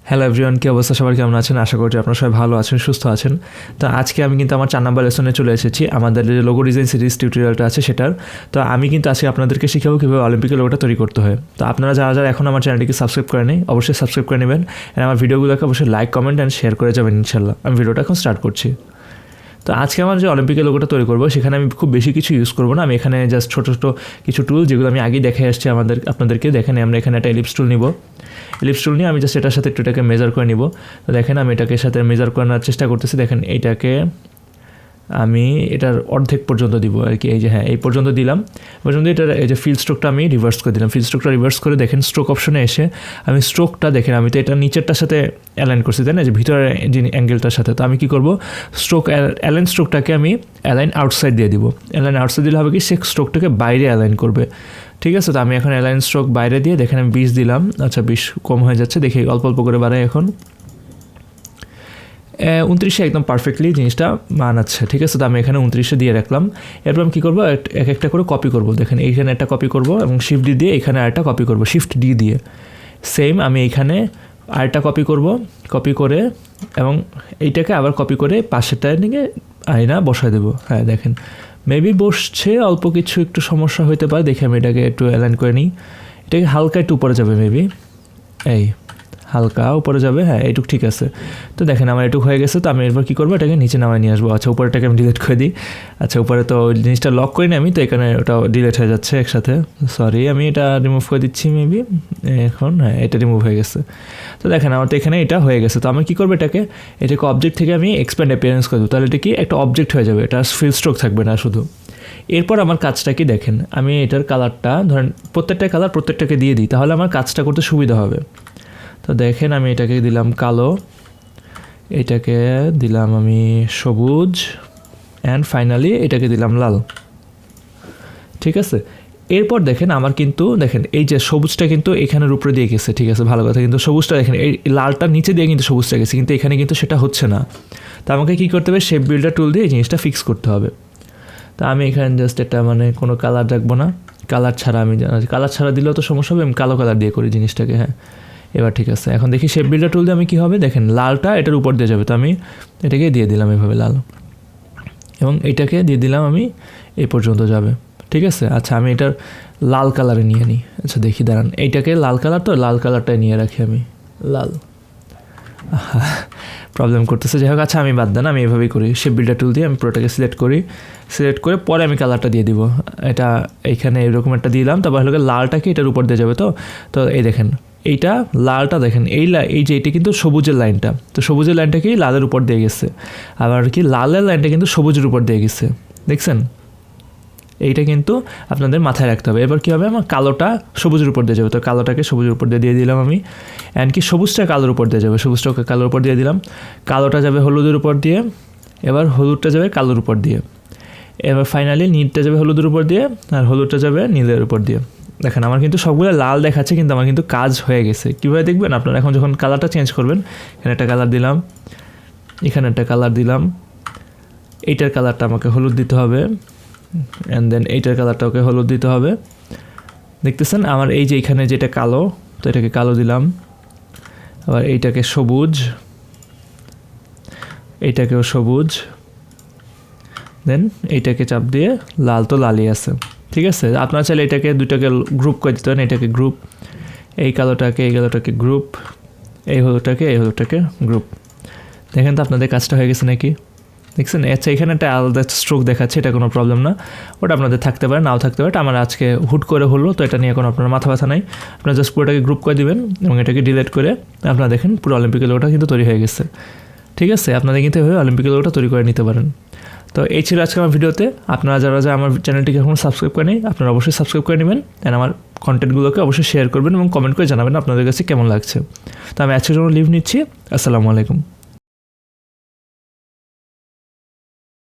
Hello everyone, কী অবস্থা? সবার কেমন আছেন? আশা করছি আপনারা সবাই ভালো আছেন, সুস্থ আছেন। তো আজকে আমি কিন্তু আমার 4 নাম্বার লেসনে চলে এসেছি। আমাদের যে লোগো ডিজাইন সিরিজ টিউটোরিয়ালটা আছে সেটার। তো আমি কিন্তু আজকে আপনাদেরকে শিখাবো কীভাবে অলিম্পিকের লোগোটা তৈরি করতে হয়। তো আপনারা যারা এখন আমার চ্যানেলটিকে সাবস্ক্রাইব করে নেই, অবশ্যই সাবস্ক্রাইব করে নেবেন। আর আমার ভিডিওগুলোকে অবশ্যই লাইক, কমেন্ট অ্যান্ড শেয়ার করে যাবেন ইনশাল্লাহ। আমি ভিডিওটা এখন স্টার্ট করছি। তো আজকে আমার যে অলিম্পিকের লোগোটা তৈরি করবো সেখানে আমি খুব বেশি কিছু ইউজ করবো না। আমি এখানে জাস্ট ছোটো ছোটো কিছু টুল, যেগুলো আমি আগেই দেখে আসছি আপনাদেরকে। দেখেন আমরা এখানে একটা এলিপস টুল নিব। এলিপস টুল নিয়ে আমি জাস্ট এটার সাথে একটু এটাকে মেজার করে নিব। তো দেখেন আমি এটাকে সাথে মেজার করার চেষ্টা করতেছি। দেখেন এইটাকে আমি এটার অর্ধেক পর্যন্ত দিব আর কি। এই যে হ্যাঁ, এই পর্যন্ত দিলাম। পর্যন্ত এটার এই যে ফিল স্ট্রোকটা আমি রিভার্স করে দিলাম। ফিল স্ট্রোকটা রিভার্স করে দেখেন স্ট্রোক অপশনে এসে আমি স্ট্রোকটা দেখেন আমি তো এটা নিচেরটার সাথে অ্যালাইন করছি, তাই না, যে ভিতরের যে অ্যাঙ্গেলটার সাথে। তো আমি কী করবো, অ্যালাইন স্ট্রোকটাকে আমি অ্যালাইন আউটসাইড দিয়ে দিব। অ্যালাইন আউটসাইড দিলে হবে কি, সে স্ট্রোকটাকে বাইরে অ্যালাইন করবে। ঠিক আছে, তো আমি এখন অ্যালাইন স্ট্রোক বাইরে দিয়ে দেখেন আমি 20 দিলাম। আচ্ছা 20 কম হয়ে যাচ্ছে, দেখি অল্প অল্প করে বাড়াই। এখন 29 একদম পারফেক্টলি জিনিসটা মানাচ্ছে। ঠিক আছে, তো আমি এখানে 29 দিয়ে রাখলাম। এরপর আমি কী করবো, এক একটা করে কপি করবো। দেখেন এইখানে একটা কপি করবো এবং শিফট ডি দিয়ে এখানে আরেকটা কপি করবো, শিফট ডি দিয়ে। সেম আমি এইখানে আরেকটা কপি করব, কপি করে এবং এইটাকে আবার কপি করে পাশেরটায় নিয়ে আয়না বসায় দেবো। হ্যাঁ দেখেন মেবি বসছে, অল্প কিছু একটু সমস্যা হতে পারে। দেখে আমি এটাকে একটু অ্যালাইন করে নিই। এটাকে হালকা একটু উপরে যাবে, মেবি এই হালকা উপরে যাবে। হ্যাঁ এইটুকু ঠিক আছে। তো দেখেন আমার এটুকু হয়ে গেছে। তো আমি এরপর কী করবো, এটাকে নিচে নামায় নিয়ে আসবো। আচ্ছা উপরেটাকে আমি ডিলিট করে দিই। আচ্ছা উপরে তো জিনিসটা লক করি না আমি, তো এখানে ওটা ডিলিট হয়ে যাচ্ছে একসাথে। সরি, আমি এটা রিমুভ করে দিচ্ছি মেবি। এখন হ্যাঁ এটা রিমুভ হয়ে গেছে। তো দেখেন আমার তো এখানে এটা হয়ে গেছে। তো আমি কী করবো, এটাকে অবজেক্ট থেকে আমি এক্সপ্যান্ড অ্যাপিয়ারেন্স করে দেবো। তাহলে এটা কি একটা অবজেক্ট হয়ে যাবে, এটা ফিল স্ট্রোক থাকবে না শুধু। এরপর আমার কাজটা কি দেখেন, আমি এটার কালারটা ধরেন প্রত্যেকটা কালার প্রত্যেকটাকে দিয়ে দিই, তাহলে আমার কাজটা করতে সুবিধা হবে। তো দেখেন আমি এটাকে দিলাম কালো, এটাকে দিলাম আমি সবুজ, অ্যান্ড ফাইনালি এটাকে দিলাম লাল। ঠিক আছে, এরপর দেখেন আমার কিন্তু দেখেন এই যে সবুজটা কিন্তু এখানের উপরে দিয়ে গেছে। ঠিক আছে, ভালো কথা। কিন্তু সবুজটা দেখেন এই লালটা নিচে দিয়ে কিন্তু সবুজটা গেছে, কিন্তু এখানে কিন্তু সেটা হচ্ছে না। তো আমাকে কী করতে হবে, শেপ বিল্ডার টুল দিয়ে এই জিনিসটা ফিক্স করতে হবে। তো আমি এখানে জাস্ট এটা কোনো কালার রাখবো না, কালার ছাড়া দিলেও তো সমস্যা হবে। আমি কালো কালার দিয়ে করি জিনিসটাকে। হ্যাঁ এবার ঠিক আছে। এখন দেখি শেপ বিল্ডার টুল দিয়ে আমি কী হবে, দেখেন লালটা এটার উপর দিয়ে যাবে। তো আমি এটাকে দিয়ে দিলাম এভাবে লাল, এবং এটাকে দিয়ে দিলাম আমি এই পর্যন্ত যাবে। ঠিক আছে, আচ্ছা আমি এটার লাল কালারে নিয়ে নিই। আচ্ছা দেখি দাঁড়ান, এইটাকে লাল কালার, তো লাল কালারটাই নিয়ে রাখি আমি, লাল। প্রবলেম করতেছে, যাই হোক। আচ্ছা আমি বাদ দেন, আমি এভাবেই করি। শেপ বিল্ডার টুল দিয়ে আমি পুরোটাকে সিলেক্ট করে পরে আমি কালারটা দিয়ে দিব। এটা এইখানে এরকম একটা দিলাম। তারপর হলো লালটাকে এটার উপর দিয়ে যাবে। তো এই দেখেন এইটা লালটা দেখেন এই যে এটা কিন্তু সবুজের লাইনটা, তো সবুজের লাইনটাকেই লালের উপর দিয়ে গেছে। আবার কি লালের লাইনটা কিন্তু সবুজের উপর দিয়ে গেছে, দেখছেন? এইটা কিন্তু আপনাদের মাথায় রাখতে হবে। এবার কী হবে, আমার কালোটা সবুজের উপর দিয়ে যাবে। তো কালোটাকে সবুজের উপর দিয়ে দিলাম আমি, অ্যান্ড কি সবুজটা কালোর উপর দিয়ে যাবে। সবুজটাকে কালোর উপর দিয়ে দিলাম, কালোটা যাবে হলুদের উপর দিয়ে, এবার হলুদটা যাবে কালোর উপর দিয়ে, এবার ফাইনালি নীলটা যাবে হলুদের উপর দিয়ে, আর হলুদটা যাবে নীলের উপর দিয়ে। দেখেন আমার কিন্তু সবগুলো লাল দেখাচ্ছে, কিন্তু আমার কিন্তু কাজ হয়ে গেছে। কীভাবে দেখবেন আপনারা, এখন যখন কালারটা চেঞ্জ করবেন, এখানে একটা কালার দিলাম, এখানে একটা কালার দিলাম, এইটার কালারটা আমাকে হলুদ দিতে হবে, অ্যান্ড দেন এইটার কালারটা ওকে হলুদ দিতে হবে। দেখতেছেন আমার এই যে এখানে যেটা কালো, তো এটাকে কালো দিলাম, আবার এইটাকে সবুজ, এইটাকেও সবুজ, দেন এইটাকে চাপ দিয়ে লাল, তো লালই আছে। ঠিক আছে, আপনারা চাইলে এটাকে দুইটাকে গ্রুপ করে দিতে পারেন। এটাকে গ্রুপ, এই কালোটাকে গ্রুপ, এই হলুদটাকে গ্রুপ। দেখেন তো আপনাদের কাজটা হয়ে গেছে নাকি, দেখছেন? আচ্ছা এখানে একটা আলাদা স্ট্রোক দেখাচ্ছে, এটা কোনো প্রবলেম না, ওটা আপনাদের থাকতে পারে, নাও থাকতে পারে। আমার আজকে হুট করে হলো, তো এটা নিয়ে কোনো আপনার মাথা ব্যথা নাই। আপনারা জাস্ট পুরোটাকে গ্রুপ করে দিবেন এবং এটাকে ডিলিট করে আপনারা দেখেন পুরো অলিম্পিকের লোগোটা কিন্তু তৈরি হয়ে গেছে। ঠিক আছে, আপনাদের কিন্তু এভাবে অলিম্পিকের লোগোটা তৈরি করে নিতে পারেন। তো এই ছিল আজকে আমার ভিডিওতে। আপনারা যারা আমার চ্যানেলটিকে এখনও সাবস্ক্রাইব করে নেই, আপনারা অবশ্যই সাবস্ক্রাইব করে নেবেন, অ্যান্ড আমার কন্টেন্টগুলোকে অবশ্যই শেয়ার করবেন এবং কমেন্ট করে জানাবেন আপনাদের কাছে কেমন লাগছে। তো আমি আজকের জন্য লিভ নিচ্ছি। আসসালামু আলাইকুম।